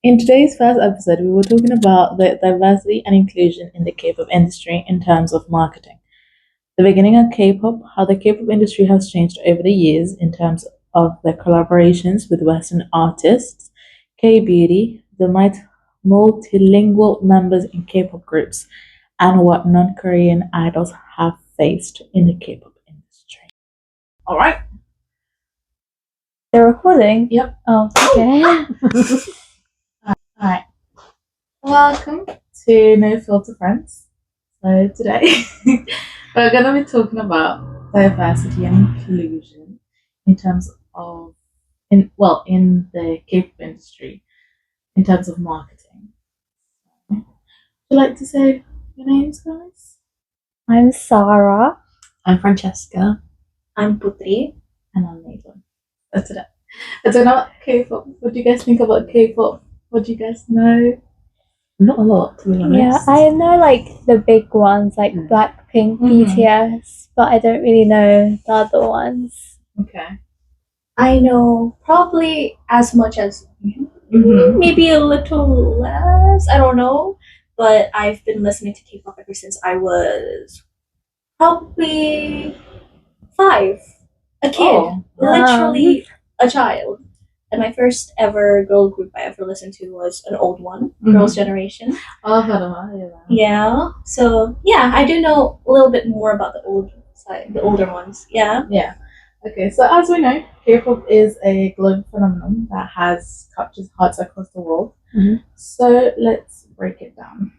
In today's first episode, we were talking about the diversity and inclusion in the K-pop industry in terms of marketing. The beginning of K-pop, how the K-pop industry has changed over the years in terms of the collaborations with Western artists, K-beauty, the multilingual members in K-pop groups, and what non-Korean idols have faced in the K-pop industry. All right. They're recording? Yep. Oh, okay. Alright. Welcome to No Filter Friends. So today we're gonna be talking about diversity and inclusion in terms of in the K-pop industry, in terms of marketing. Would you like to say your names, guys? I'm Sara. I'm Francesca. I'm Putri. And I'm Naidelyn. That's today. I don't know about K-pop. What do you guys think about K-pop? What do you guys know? Not a lot, to be honest. Yeah, I know like the big ones like Blackpink, BTS, but I don't really know the other ones. Okay. I know probably as much as you, maybe a little less. I don't know, but I've been listening to K-pop ever since I was probably 5, a kid, literally a child. And my first ever girl group I ever listened to was an old one, Girls' Generation. Oh, I've heard of that, Yeah. So yeah, I do know a little bit more about the old side, the older ones. Yeah. Yeah. Okay, so as we know, K-pop is a global phenomenon that has captured hearts across the world. So let's break it down.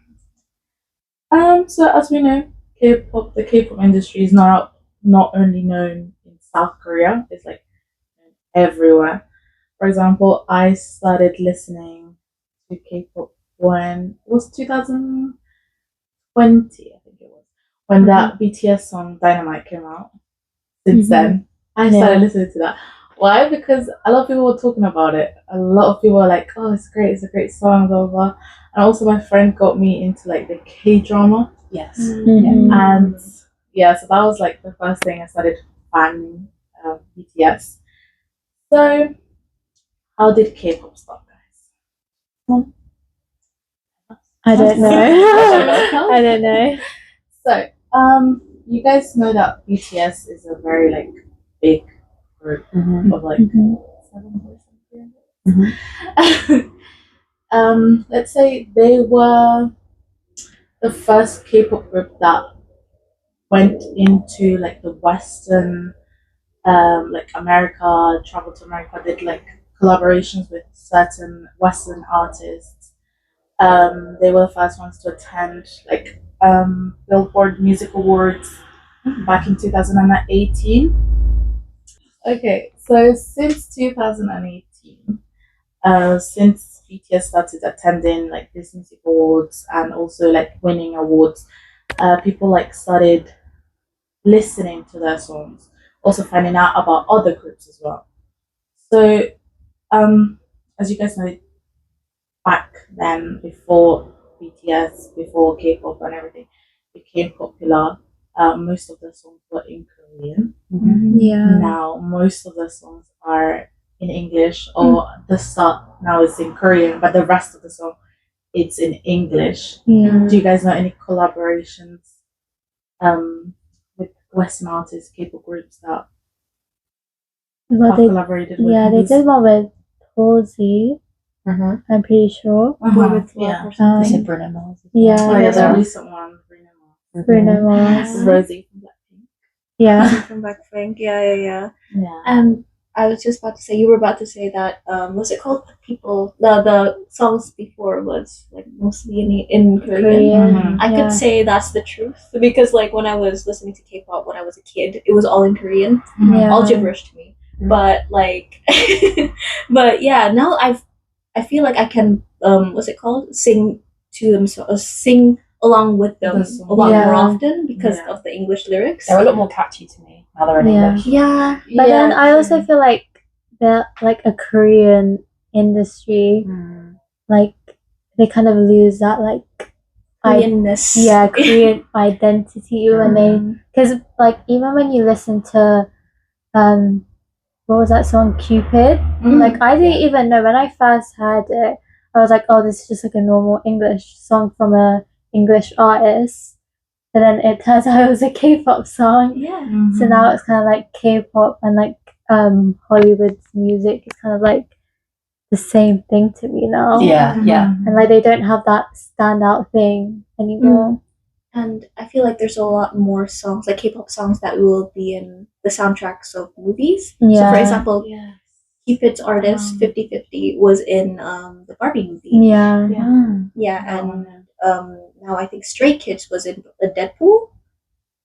So as we know, the K-pop industry is not only known in South Korea, it's like everywhere. For example, I started listening to K-pop when it was 2020, I think it was, when that BTS song Dynamite came out. Since then, I started listening to that. Why? Because a lot of people were talking about it. A lot of people were like, "Oh, it's great! It's a great song." Blah blah blah. And also, my friend got me into like the K-drama. Yes. And yeah, so that was like the first thing I started fanning BTS. So, how did K-pop start, guys? I don't know. I don't know. So, you guys know that BTS is a very like big group of like 7 boys. Let's say they were the first K-pop group that went into like the Western, like America, traveled to America, did like collaborations with certain Western artists. They were the first ones to attend like Billboard Music Awards back in 2018. Okay, so since 2018, since BTS started attending like these music awards and also like winning awards, people like started listening to their songs, also finding out about other groups as well. So, as you guys know, back then, before BTS, before K-pop and everything became popular, most of the songs were in Korean. Yeah. Now, most of the songs are in English, or the start now is in Korean, but the rest of the song it's in English. Yeah. Do you guys know any collaborations with Western artists, K-pop groups that have collaborated with? Yeah, they did one with Halsey. I'm pretty sure. With Yeah. or something. Is it Bruno Mars? Yeah. Oh yeah, the recent one, Bruno Mars. Rosie from Blackpink. Yeah. From Blackpink. Yeah. Yeah. I was just about to say, you were about to say that, what's it called? People, the songs before was like mostly in Korean. I could say that's the truth because like when I was listening to K-pop when I was a kid, it was all in Korean, all gibberish to me. But like, but yeah, now I feel like I can, what's it called? Sing to them, sing along with them a lot more often because of the English lyrics. They're a lot more catchy to me now they're in English. Yeah. But then I also feel like they're like a Korean industry, like they kind of lose that like Koreanness. Korean identity when they, because like even when you listen to what was that song, Cupid? Like I didn't even know when I first heard it. I was like, oh, this is just like a normal English song from a English artist. But then it turns out it was a K-pop song. Yeah. So now it's kind of like K-pop and like Hollywood's music is kind of like the same thing to me now. Yeah. And like they don't have that standout thing anymore. And I feel like there's a lot more songs, like K-pop songs, that will be in the soundtracks of movies. So, Yeah. for example, Yes. Cupid's artist 50/50 was in the Barbie movie. Yeah. Yeah, and now I think Stray Kids was in the Deadpool.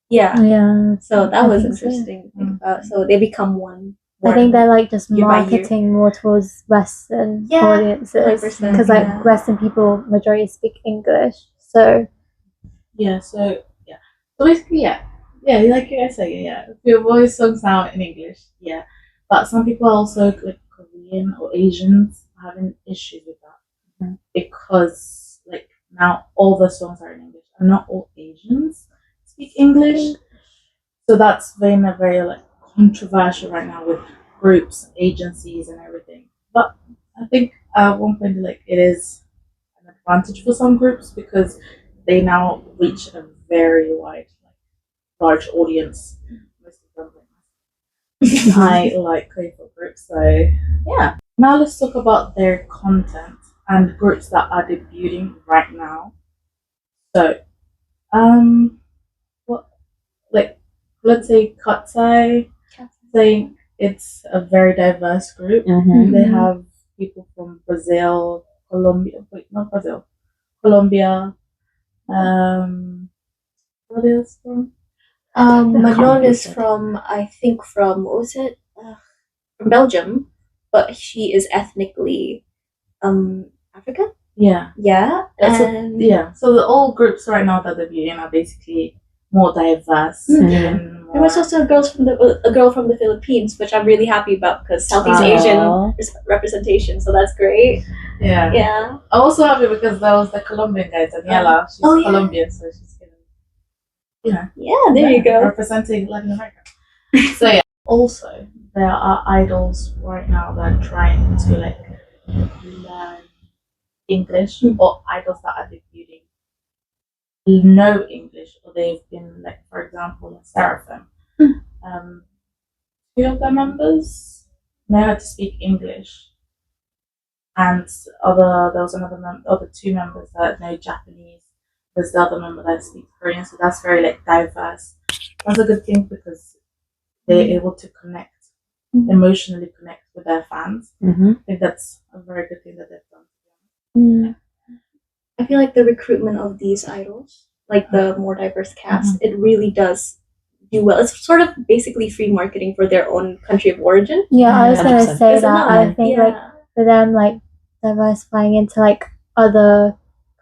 Yeah. Yeah. So that I was think so. interesting to think about. So they become one. I think they're like just year by year. marketing more towards Western audiences 100%, because like yeah. Western people majority speak English. So So basically, like you guys say, your voice songs now in English, but some people are also like Korean or Asians having issues with that because like now all the songs are in English and not all Asians speak English, so that's been a very like controversial right now with groups, agencies, and everything. But I think at one point like it is an advantage for some groups because they now reach a very wide, large audience. Most of them I like K-pop groups, so yeah. Now let's talk about their content and groups that are debuting right now. So, what like let's say Katsai. I think it's a very diverse group. They have people from Brazil, Colombia. Wait, not Brazil. Colombia. What else from? Manon is from, I think, what was it? From Belgium, but she is ethnically African. Yeah. Yeah. And So the all groups right now that they're viewing are basically more diverse. there was also a girl from the Philippines, which I'm really happy about because Southeast Asian representation. So that's great. Yeah. Yeah. I'm also happy because there was the Colombian guy, Daniela. She's Colombian, so she's gonna. Yeah, there you go. Representing Latin America. So yeah. Also, there are idols right now that are trying to like learn English, or idols that are debuting know English, or they've been like, for example, like Seraphim. Two of the members know how to speak English, and there was other two members that know Japanese. There's the other member that speaks Korean, so that's very like diverse. That's a good thing because they're able to emotionally connect with their fans. I think that's a very good thing that they've done. I feel like the recruitment of these idols, like the more diverse cast, it really does do well. It's sort of basically free marketing for their own country of origin. Yeah, I was gonna 100%. say that. I think like for them, like diversifying into like other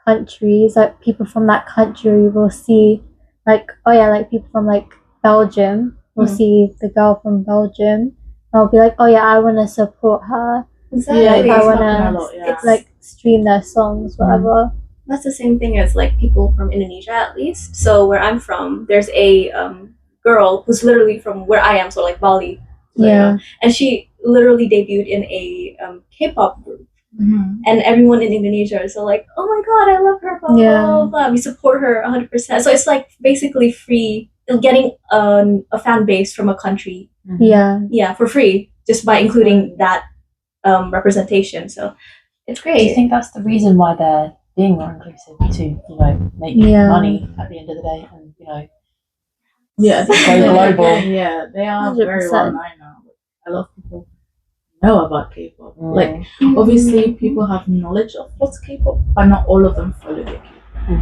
countries, like people from that country will see, like like people from like Belgium will see the girl from Belgium. I'll be like, I want to support her. Exactly. I want to like stream their songs, whatever. That's the same thing as like people from Indonesia, at least. So where I'm from, there's a girl who's literally from where I am, so like Bali. Yeah. And she literally debuted in a K-pop group. And everyone in Indonesia is so like, oh my god, I love her, blah, blah, blah. We support her 100%. So it's like basically free, getting a fan base from a country. Yeah, for free, just by including that representation. So it's great. Do you think that's the reason why they're being more inclusive to, make money at the end of the day and, I think go global? Yeah, they are 100%. very well known now. A lot of people know about K-pop. Like, obviously, people have knowledge of what's K-pop, but not all of them follow the K-pop.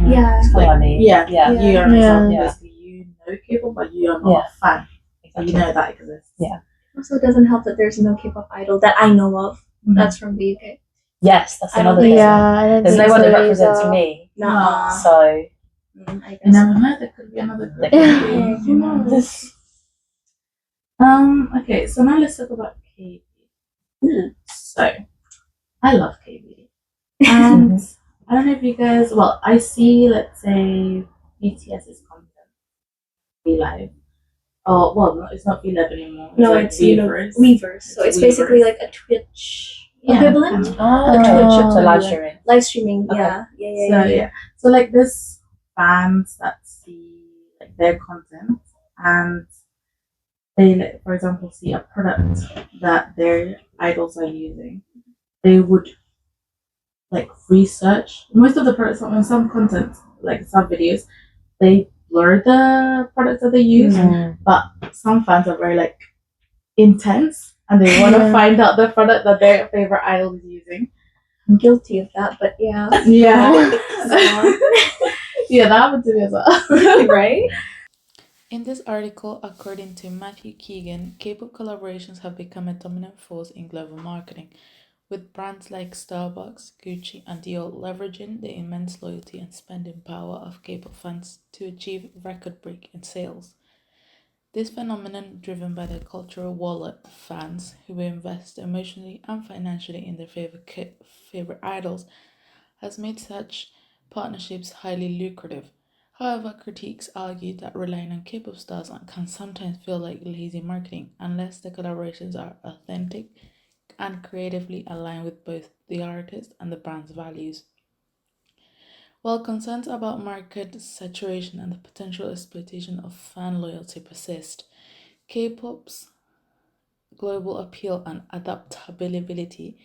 Yeah, that's what I mean. You are an example. Yeah. Basically, you know K-pop, but you are not a fan. Exactly. You know that exists. Yeah. Also, it doesn't help that there's no K-pop idol that I know of that's from the UK. Yes, that's another thing. Yeah, there's no one that represents me. No. So I You never know. There could be another group. Who knows? Okay, so now let's talk about KB. So, I love KB. And I don't know if you guys, I see, let's say, BTS's content be live. Oh, well, no, it's not V-Live anymore. No, it's Weverse. Weverse. So it's basically like a Twitch equivalent. So live streaming. Live streaming, Okay. So like this fans that see like their content and they like, for example, see a product that their idols are using, they would like research most of the products on some content, like some videos, they blur the products that they use, but some fans are very like intense and they want to find out the product that their favorite idol is using. I'm guilty of that, but yeah. Yeah. Yeah, that happened to me as well. Right? In this article, according to Matthew Keegan, K-pop collaborations have become a dominant force in global marketing, with brands like Starbucks, Gucci, and Dior leveraging the immense loyalty and spending power of K-pop fans to achieve record-breaking sales. This phenomenon, driven by the cultural wallet of fans who invest emotionally and financially in their favorite idols, has made such partnerships highly lucrative. However, critics argue that relying on K-pop stars can sometimes feel like lazy marketing unless the collaborations are authentic and creatively aligned with both the artist and the brand's values. While concerns about market saturation and the potential exploitation of fan loyalty persist, K-pop's global appeal and adaptability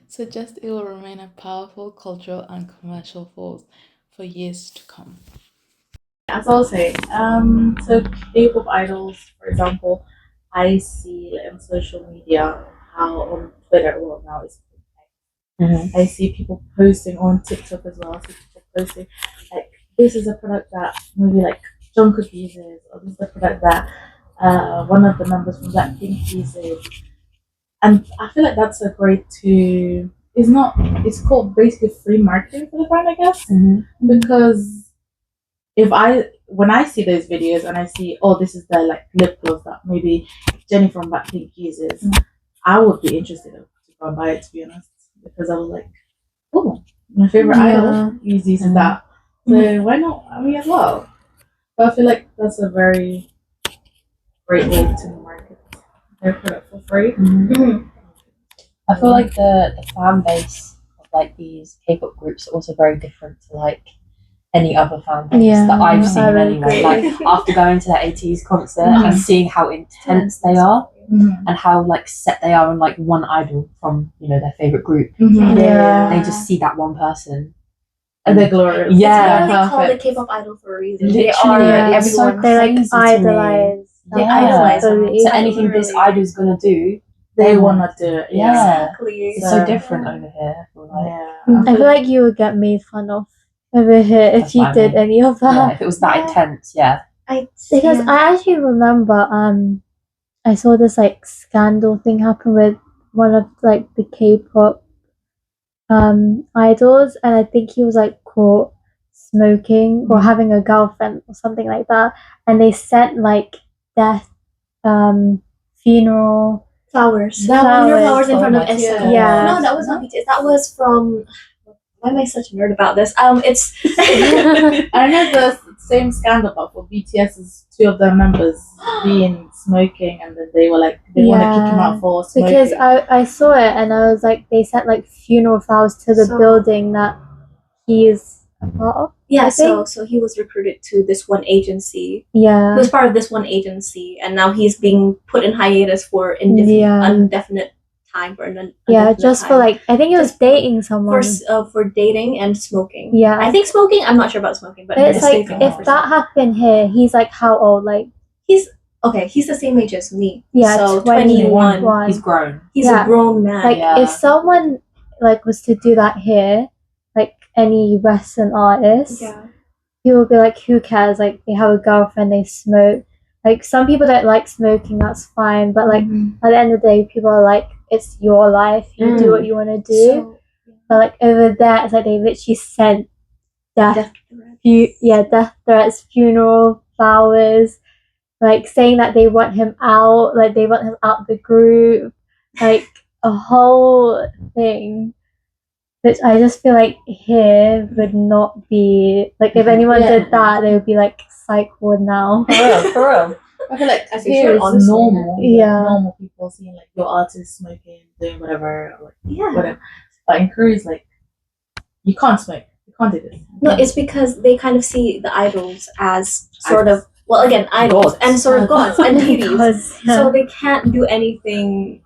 suggest it will remain a powerful cultural and commercial force for years to come. As I was saying, so K-pop idols, for example, I see like, on social media how on Twitter, well now it's I see people posting on TikTok as well. I see people posting like this is a product that maybe like Jungkook uses, or this is a product that one of the members from Blackpink uses, and I feel like that's a great to. It's called basically free marketing for the brand, I guess, because when I see those videos and I see this is the like lip gloss that maybe Jennie from Blackpink uses, I would be interested to go and buy it, to be honest, because I was like, oh, my favorite idol uses that, so why not me as well? But I feel like that's a very great way to market their product for free. I feel like the fan base of like these K-pop groups are also very different to like any other fan base that I've seen anyway. Like after going to that 80s concert and seeing how intense they are and how like set they are on like one idol from their favorite group. They just see that one person and they're glorious. Yeah, they call the K-pop idol for a reason. Literally, Everyone they like idolize. They idolize them. So anything this idol's gonna do, they wanna do it. Exactly. It's so different over here. I feel like you would get made fun of over here if you did any of that. Yeah, if it was that intense, Because I actually remember I saw this like scandal thing happen with one of like the K-pop idols, and I think he was like caught smoking or having a girlfriend or something like that, and they sent like death funeral flowers in front of SM. No, that was not BTS. That was from. Why am I such a nerd about this? It's I know the same scandal about for BTS's two of their members being smoking, and then they were like they want to kick him out for smoking. Because I saw it and I was like, they sent like funeral flowers to the building that he is a part of. Yeah, so he was recruited to this one agency. Yeah, he was part of this one agency, and now he's being put in hiatus for indefinite time just for like I think it was dating someone for dating and smoking. Yeah, I think smoking. I'm not sure about smoking, but it's like if that happened here, he's like how old? Like he's the same age as me. Yeah, so 21. He's grown. He's a grown man. Like if someone like was to do that here, like any Western artist, people would be like, who cares? Like they have a girlfriend, they smoke. Like some people don't like smoking, that's fine. But like at the end of the day, people are like, it's your life. You do what you want to do. But like over there, it's like they literally sent death threats, funeral flowers, like saying that they want him out, like they want him out the group, like a whole thing. Which I just feel like here would not be like if anyone did that, they would be like psych ward now. For real. I feel like As you here should, it's honestly. normal. Yeah. Normal people seeing like your artist smoking, doing whatever, or, like, Yeah. whatever. But in Korea, it's like you can't smoke. You can't do this. No, it's because they kind of see the idols as sort of, well, again, idols Gods. and sort of gods and deities. Because, So they can't do anything,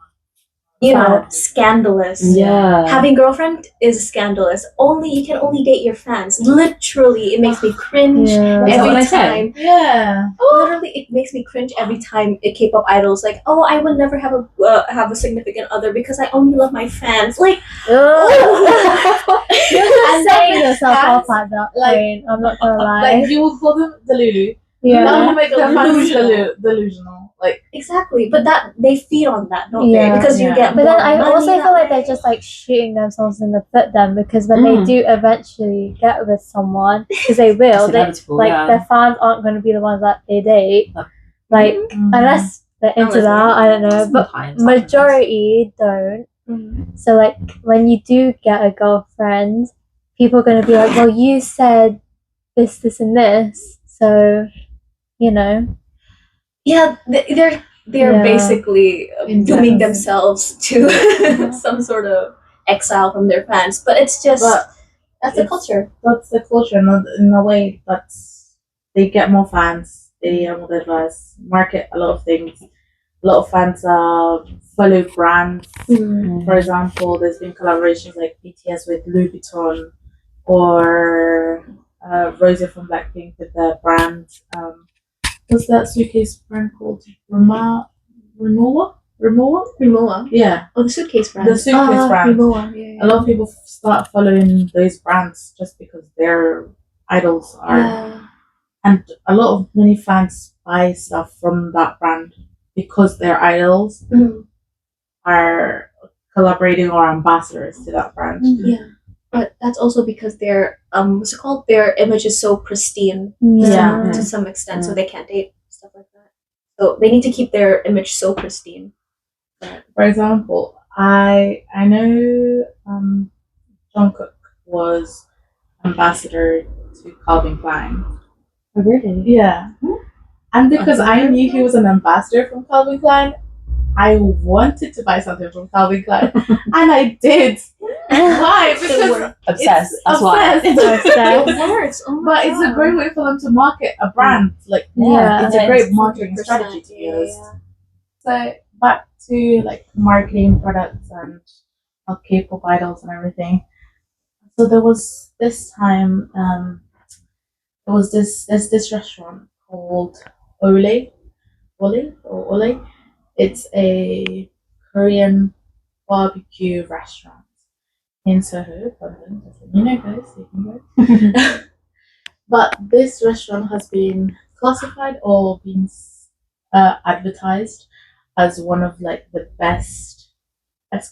you know, scandalous. Yeah. Having girlfriend is scandalous. You can only date your fans. Literally, it makes me cringe Yeah. Is that what every they say? time. Yeah. Literally, it makes me cringe every time a K-pop idol's like, "Oh, I would never have a significant other because I only love my fans." Like, You're And just setting then yourself fans, up at that like- point. I'm not gonna lie. Like you will call them Delulu. Yeah. Now you make them fans Delusional. delusional. Like exactly, but that they feed on that, don't Yeah. they? Because you Yeah. get. But then more I money also that feel like way. they're just like shooting themselves in the foot then, because when they do eventually get with someone, because they will, It's they, inevitable, like yeah. their fans aren't going to be the ones that they date. No. Like mm, unless they're into Unless that, I don't know. But Sometimes. majority don't. Mhm. So like when you do get a girlfriend, people are going to be like, well, you said this, and this, so you know. Yeah, they're Yeah. basically Intense. dooming themselves to some sort of exile from their fans. But it's just But that's the it's- culture. that's the culture, and in a way, that's they get more fans. They are more diverse, market a lot of things. A lot of fans follow brands. For example, there's been collaborations like BTS with Louis Vuitton, or Rosie from Blackpink with their brand. What's that suitcase brand called? Rimowa? Rimowa. Yeah, Oh, the suitcase brand. the suitcase brand. Rimowa. Yeah. A lot of people start following those brands just because their idols are, Yeah. and a lot of many fans buy stuff from that brand because their idols Mm. are collaborating or ambassadors to that brand. Yeah. But that's also because their what's it called? Their image is so pristine Yeah. to some extent, so they can't date stuff like that. So they need to keep their image so pristine. For example, I know Jungkook was ambassador to Calvin Klein. Oh, really? Yeah. And because I knew he was an ambassador from Calvin Klein, I wanted to buy something from Calvin Klein. And I did. Why? Because Obsessed. it's That's why. obsessed. It works. Oh my But it's a God. great way for them to market a brand. Like, Yeah. it's a Yeah, great it's marketing 100%, strategy to yeah, use. yeah. So back to like marketing products and K-pop idols and everything. So there was this time, there was this restaurant called Ole. It's a Korean barbecue restaurant in Soho, London. You know, guys, you can go. But this restaurant has been classified or been advertised as one of like the best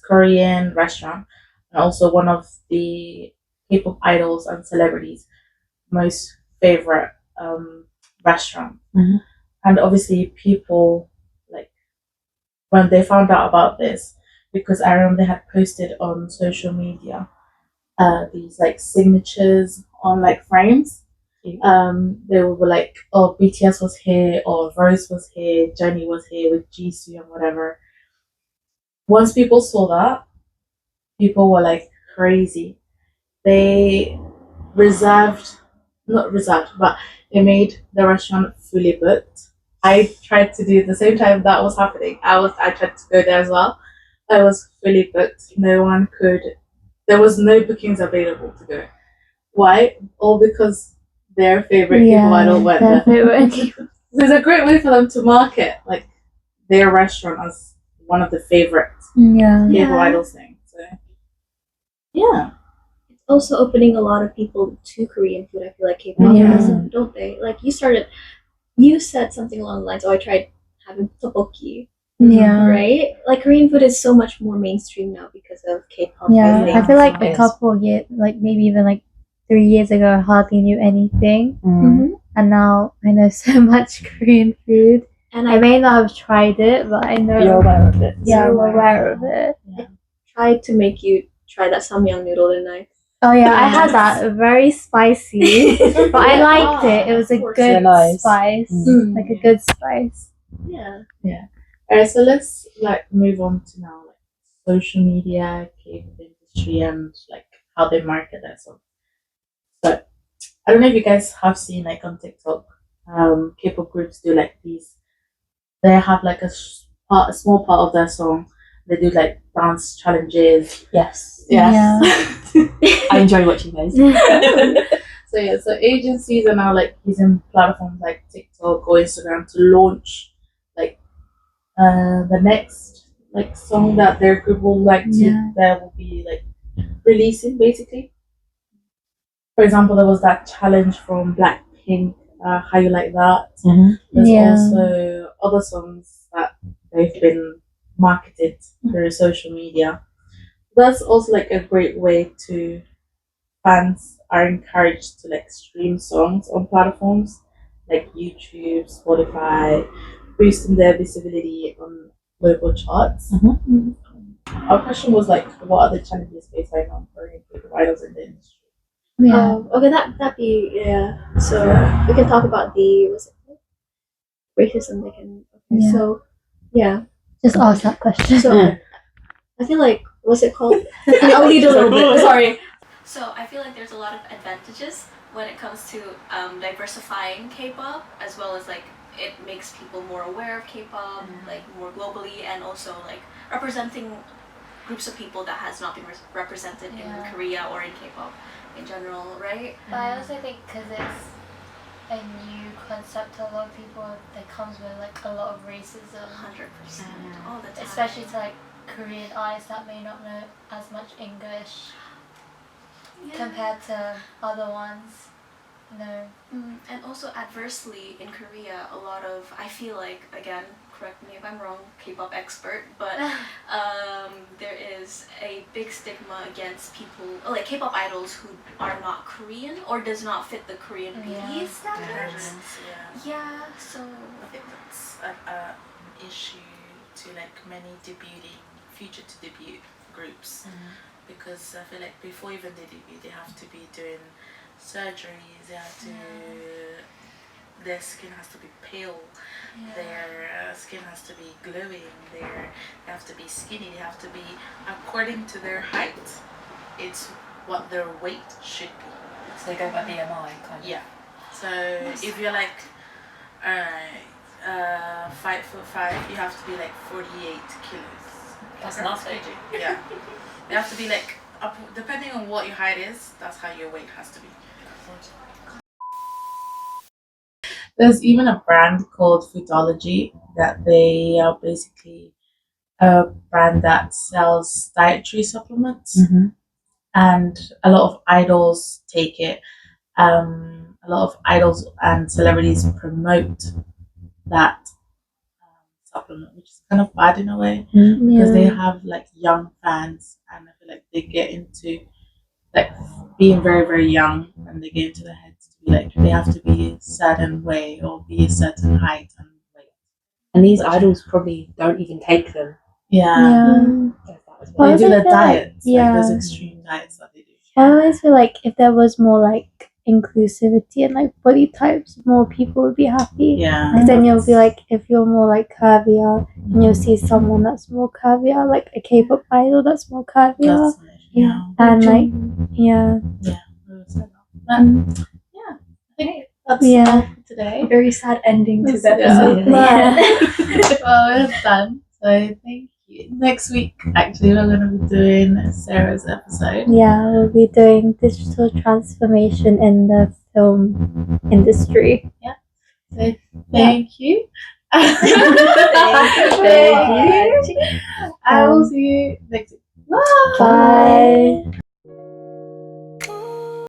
Korean restaurant, and also one of the K-pop idols and celebrities' most favorite restaurant. Mhm. And obviously, people like when they found out about this, because I remember they had posted on social media these like signatures on like frames. They were like, oh, BTS was here, or Rose was here, Jennie was here with Jisoo and whatever. Once people saw that, people were like crazy. They not reserved, but they made the restaurant fully booked. I tried to do it the same time that was happening. I tried to go there as well. I was fully booked. No one could. There was no bookings available to go. Why? All because their favorite people idol went their there. favorite. So it's a great way for them to market like their restaurant as one of the favorite Yeah. K-pop idols things. So yeah. It's also opening a lot of people to Korean food. I feel like K-pop Yeah. doesn't, don't they? Like you said something along the lines, oh, I tried having tteokbokki, Yeah. right? Like Korean food is so much more mainstream now because of K-pop. Yeah. think. I feel like a Yes. couple years, like maybe even like 3 years ago, I hardly knew anything. Mhm. And now I know so much Korean food. And I I may not have tried it, but I know. You're aware of it. Yeah, I'm You're aware of it. tried to make you try that samyang noodle, didn't I? Oh yeah, I had that. Very spicy, but I liked it. It was a Of course. good They're nice. spice, Mm. like a good spice. Alright, so let's like move on to now like social media, K-pop industry, and like how they market their songs. So I don't know if you guys have seen like on TikTok, K-pop groups do like these. They have like a small part of their song. They do like dance challenges. Yes. Yeah. I enjoy watching those. So agencies are now like using platforms like TikTok or Instagram to launch like the next like song that their group will like to that will be like releasing basically. For example, there was that challenge from Blackpink, How You Like That. There's also other songs that they've been marketed through social media. That's also like a great way to fans are encouraged to like stream songs on platforms like YouTube, Spotify, boosting their visibility on local charts. Our question was like, what are the challenges faced right now for idols in the industry? Okay, that be So we can talk about the what's it called? Racism. They can. Okay, so just ask that question. So I feel like what's it called? I'll lead a little bit. Sorry. So I feel like there's a lot of advantages when it comes to diversifying K-pop, as well as like it makes people more aware of K-pop, like more globally, and also like representing groups of people that has not been represented in Korea or in K-pop in general, right? But I also think because it's a new concept to a lot of people, that comes with like a lot of racism. 100%, all the time. Especially to like Korean eyes that may not know as much English compared to other ones. No. And also adversely in Korea, a lot of, I feel like, again, correct me if I'm wrong, K-pop expert, but there is a big stigma against people, like K-pop idols who are not Korean or does not fit the Korean beauty standards. So I think that's an issue to like many future to debut groups, because I feel like before even they debut, they have to be doing surgeries. They have to. Their skin has to be pale. Their skin has to be glowing. They have to be skinny. They have to be according to their height. It's what their weight should be. So they go by BMI kind of. Yeah. So if you're like, 5'5", you have to be like 48 kilos. That's nothing. Yeah. You have to be like, depending on what your height is, that's how your weight has to be. There's even a brand called Foodology that they are basically a brand that sells dietary supplements, and a lot of idols take it. A lot of idols and celebrities promote that supplement, which is kind of bad in a way because they have like young fans, and I feel like they get into like being very very young, and they get into their heads to be like they have to be a certain way or be a certain height and weight. And these idols probably don't even take them. They do the diets, like those extreme diets that they do. I always feel like if there was more like inclusivity and like body types, more people would be happy. Because then you'll be like, if you're more like curvier, and you'll see someone that's more curvier, like a K-pop idol that's more curvier. And like, I think that's all for today. Very sad ending to the episode. Well, we're done. So thank you. Next week, actually, we're going to be doing Sarah's episode. Yeah, we'll be doing digital transformation in the film industry. So thank you. Thank you. I will see you next week. Bye.